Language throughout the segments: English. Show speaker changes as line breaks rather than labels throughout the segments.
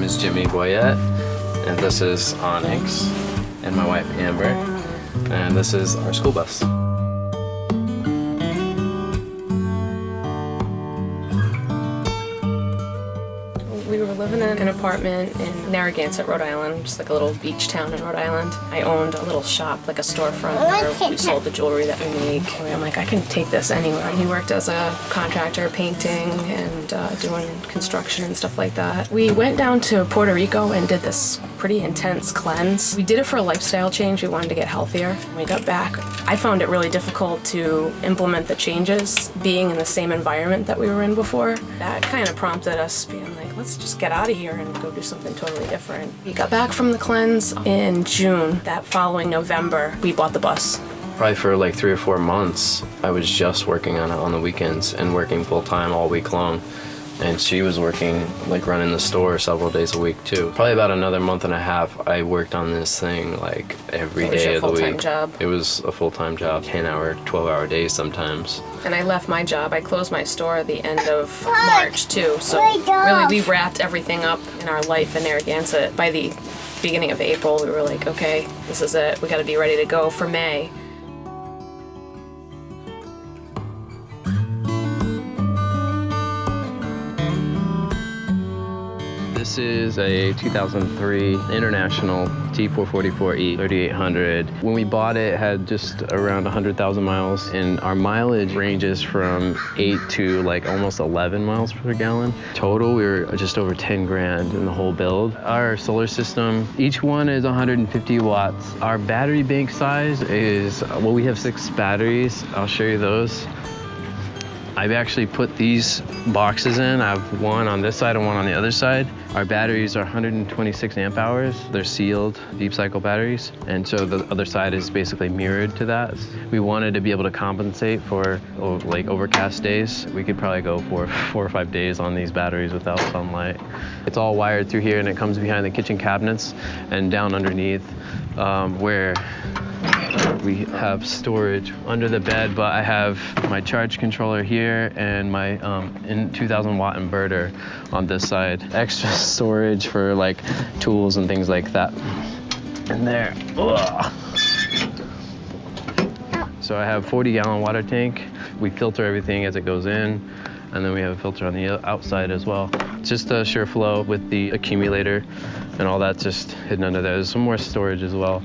is Jimmie Boyette, and this is Onyx, and my wife Amber, and this is our school bus.
We were living in an apartment in Narragansett, Rhode Island, just like a little beach town in Rhode Island. I owned a little shop, like a storefront, where we sold the jewelry that we make. I'm like, I can take this anywhere. He worked as a contractor, painting and doing construction and stuff like that. We went down to Puerto Rico and did this pretty intense cleanse. We did it for a lifestyle change. We wanted to get healthier. When we got back, I found it really difficult to implement the changes, being in the same environment that we were in before. That kind of prompted us being like, let's just get out of here and go do something totally different. We got back from the cleanse in June. That following November, we bought the bus.
Probably for like 3 or 4 months, I was just working on it on the weekends and working full time all week long. And she was working, like running the store several days a week too. Probably about another month and a half, I worked on this thing like every day of the week. It was your full-time job? It was a full-time job, 10-hour, 12-hour days sometimes.
And I left my job. I closed my store at the end of March too. So really we wrapped everything up in our life in Narragansett. By the beginning of April, we were like, okay, this is it. We gotta be ready to go for May.
This is a 2003 International T444E 3800. When we bought it, it had just around 100,000 miles, and our mileage ranges from 8 to like almost 11 miles per gallon. Total, we were just over 10 grand in the whole build. Our solar system, each one is 150 watts. Our battery bank size is, well, we have 6 batteries. I'll show you those. I've actually put these boxes in. I have one on this side and one on the other side. Our batteries are 126 amp hours. They're sealed, deep cycle batteries. And so the other side is basically mirrored to that. We wanted to be able to compensate for like overcast days. We could probably go for 4 or 5 days on these batteries without sunlight. It's all wired through here, and it comes behind the kitchen cabinets and down underneath where we have storage under the bed, but I have my charge controller here and my 2000 watt inverter on this side. Extra storage for like tools and things like that in there. Ugh. So I have 40-gallon water tank. We filter everything as it goes in, and then we have a filter on the outside as well. Just a sure flow with the accumulator and all that's just hidden under there. There's some more storage as well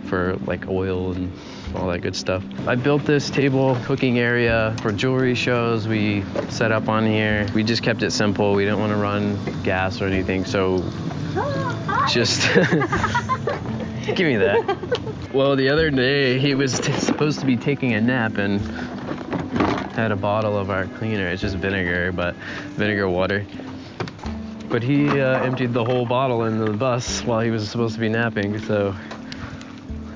for like oil and all that good stuff. I built this table cooking area for jewelry shows. We set up on here. We just kept it simple. We didn't want to run gas or anything, so just give me that. Well, the other day he was supposed to be taking a nap and had a bottle of our cleaner. It's just vinegar, but vinegar water. But he emptied the whole bottle into the bus while he was supposed to be napping, so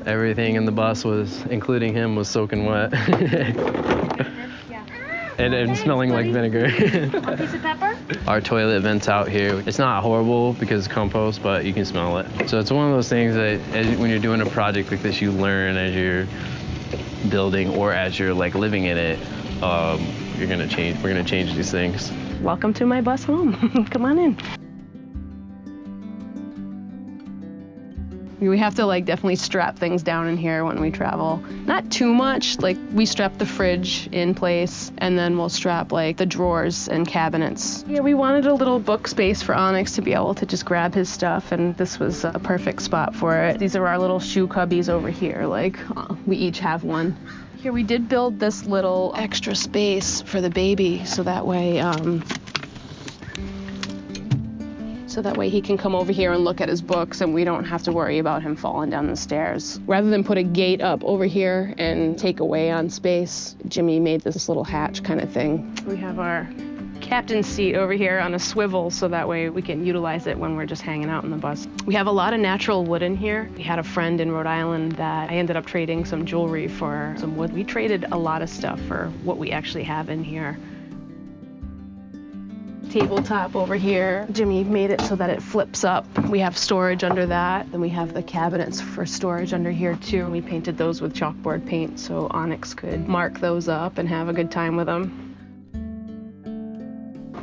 everything in the bus was, including him, was soaking wet. and smelling like vinegar.
One piece of pepper?
Our toilet vents out here. It's not horrible because it's compost, but you can smell it. So it's one of those things that when you're doing a project like this, you learn as you're building or as you're like living in it. We're gonna change these things.
Welcome to my bus home. Come on in. We have to like definitely strap things down in here when we travel. Not too much, like we strap the fridge in place and then we'll strap like the drawers and cabinets. Yeah, we wanted a little book space for Onyx to be able to just grab his stuff, and this was a perfect spot for it. These are our little shoe cubbies over here, like we each have one. Here we did build this little extra space for the baby so that way he can come over here and look at his books and we don't have to worry about him falling down the stairs. Rather than put a gate up over here and take away on space, Jimmie made this little hatch kind of thing. We have our captain's seat over here on a swivel so that way we can utilize it when we're just hanging out in the bus. We have a lot of natural wood in here. We had a friend in Rhode Island that I ended up trading some jewelry for some wood. We traded a lot of stuff for what we actually have in here. Tabletop over here. Jimmie made it so that it flips up. We have storage under that. Then we have the cabinets for storage under here too. We painted those with chalkboard paint so Onyx could mark those up and have a good time with them.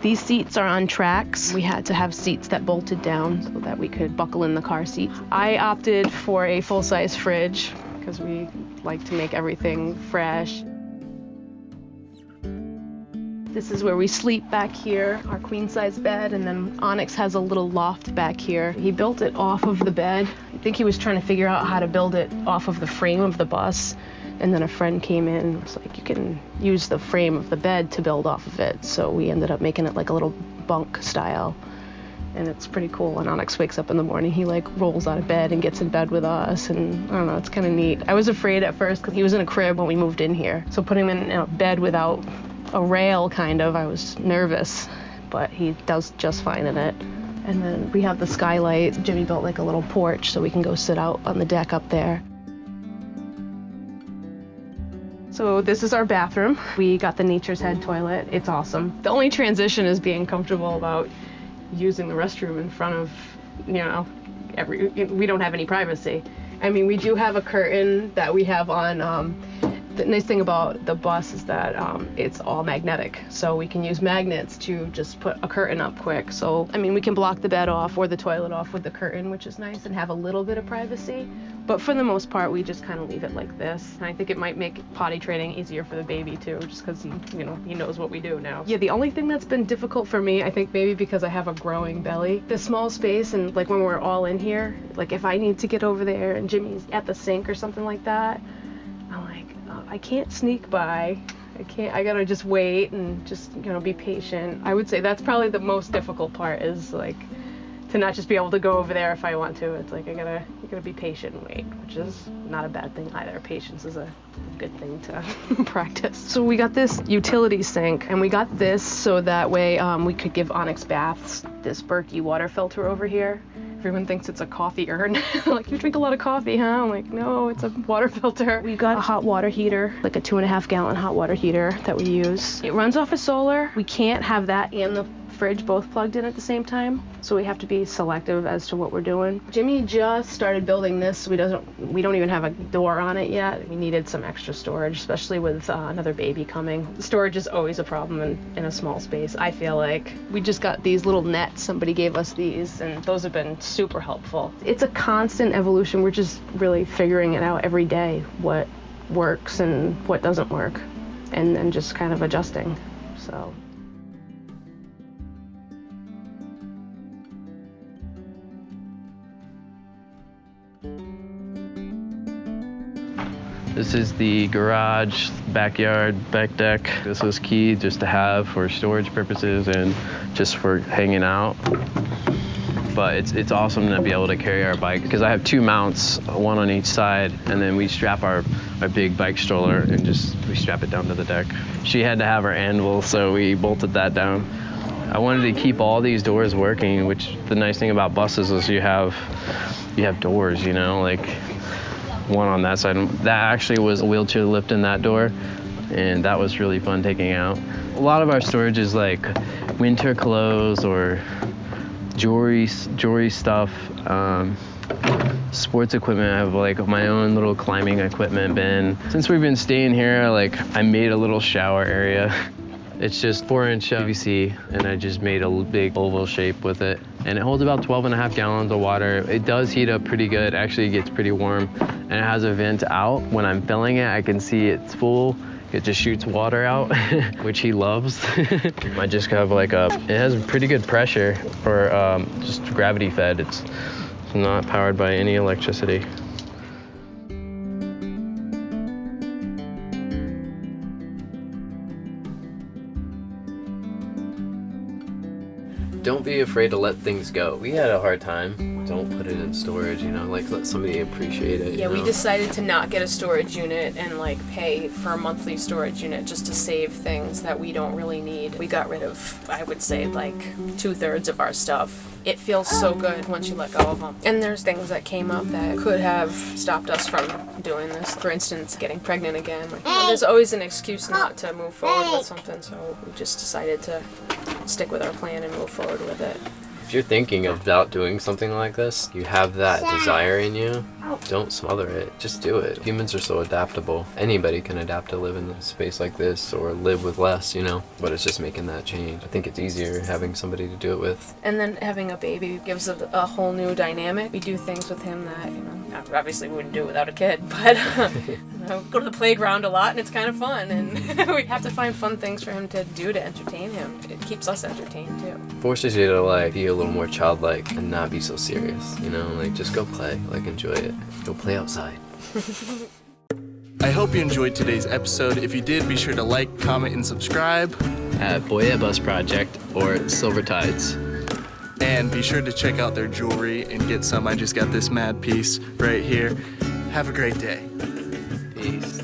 These seats are on tracks. We had to have seats that bolted down so that we could buckle in the car seats. I opted for a full-size fridge because we like to make everything fresh. This is where we sleep back here, our queen-size bed, and then Onyx has a little loft back here. He built it off of the bed. I think he was trying to figure out how to build it off of the frame of the bus, and then a friend came in and was like, you can use the frame of the bed to build off of it. So we ended up making it like a little bunk style, and it's pretty cool. When Onyx wakes up in the morning, he like rolls out of bed and gets in bed with us, and I don't know, it's kind of neat. I was afraid at first because he was in a crib when we moved in here, so putting him in a bed without a rail, kind of, I was nervous, but he does just fine in it. And then we have the skylight. Jimmie built like a little porch so we can go sit out on the deck up there. So this is our bathroom. We got the Nature's Head toilet. It's awesome. The only transition is being comfortable about using the restroom in front of, you know, we don't have any privacy. I mean, we do have a curtain that we have on. The nice thing about the bus is that it's all magnetic, so we can use magnets to just put a curtain up quick. So, I mean, we can block the bed off or the toilet off with the curtain, which is nice, and have a little bit of privacy. But for the most part, we just kind of leave it like this. And I think it might make potty training easier for the baby too, just because he knows what we do now. Yeah, the only thing that's been difficult for me, I think maybe because I have a growing belly, the small space, and like when we're all in here, like if I need to get over there and Jimmy's at the sink or something like that, I'm like, I can't sneak by. I gotta just wait and just, be patient. I would say that's probably the most difficult part, is like to not just be able to go over there if I want to. It's like you gotta be patient and wait, which is not a bad thing either. Patience is a good thing to practice. So we got this utility sink, and we got this so that way we could give Onyx baths. This Berkey water filter over here. Everyone thinks it's a coffee urn. Like, you drink a lot of coffee, huh? I'm like, no, it's a water filter. We got a hot water heater, like a 2.5 gallon hot water heater that we use. It runs off of solar. We can't have that and the fridge both plugged in at the same time, so we have to be selective as to what we're doing. Jimmie just started building this. We don't even have a door on it yet. We needed some extra storage, especially with another baby coming. Storage is always a problem in a small space, I feel like. We just got these little nets. Somebody gave us these, and those have been super helpful. It's a constant evolution. We're just really figuring it out every day, what works and what doesn't work, and then just kind of adjusting. So.
This is the garage, backyard, back deck. This was key just to have for storage purposes and just for hanging out. But it's awesome to be able to carry our bike, because I have 2 mounts, one on each side, and then we strap our big bike stroller and we strap it down to the deck. She had to have her anvil, so we bolted that down. I wanted to keep all these doors working, which the nice thing about buses is you have doors, like one on that side. That actually was a wheelchair lift in that door, and that was really fun taking out. A lot of our storage is like winter clothes or jewelry stuff, sports equipment. I have like my own little climbing equipment bin. Since we've been staying here, I made a little shower area. It's just 4-inch PVC, and I just made a big oval shape with it. And it holds about 12.5 gallons of water. It does heat up pretty good. Actually, it gets pretty warm. And it has a vent out. When I'm filling it, I can see it's full. It just shoots water out, which he loves. I just have it has pretty good pressure for just gravity fed. It's not powered by any electricity. Don't be afraid to let things go. We had a hard time. Don't put it in storage, let somebody appreciate it.
Yeah, we decided to not get a storage unit and pay for a monthly storage unit just to save things that we don't really need. We got rid of, I would say, 2/3 of our stuff. It feels so good once you let go of them. And there's things that came up that could have stopped us from doing this. For instance, getting pregnant again. There's always an excuse not to move forward with something, so we just decided to stick with our plan and move forward with it.
If you're thinking about doing something like this, you have that desire in you, don't smother it. Just do it. Humans are so adaptable. Anybody can adapt to live in a space like this or live with less, you know? But it's just making that change. I think it's easier having somebody to do it with.
And then having a baby gives a whole new dynamic. We do things with him that, you know, obviously we wouldn't do it without a kid, but you know, go to the playground a lot and it's kind of fun, and we have to find fun things for him to do to entertain him. It keeps us entertained too.
Forces you to like be a little more childlike and not be so serious, you know? Like just go play, like enjoy it. Go play outside.
I hope you enjoyed today's episode. If you did, be sure to like, comment, and subscribe.
At Boyette Bus Project or Silver Tides.
And be sure to check out their jewelry and get some. I just got this mad piece right here. Have a great day.
Peace.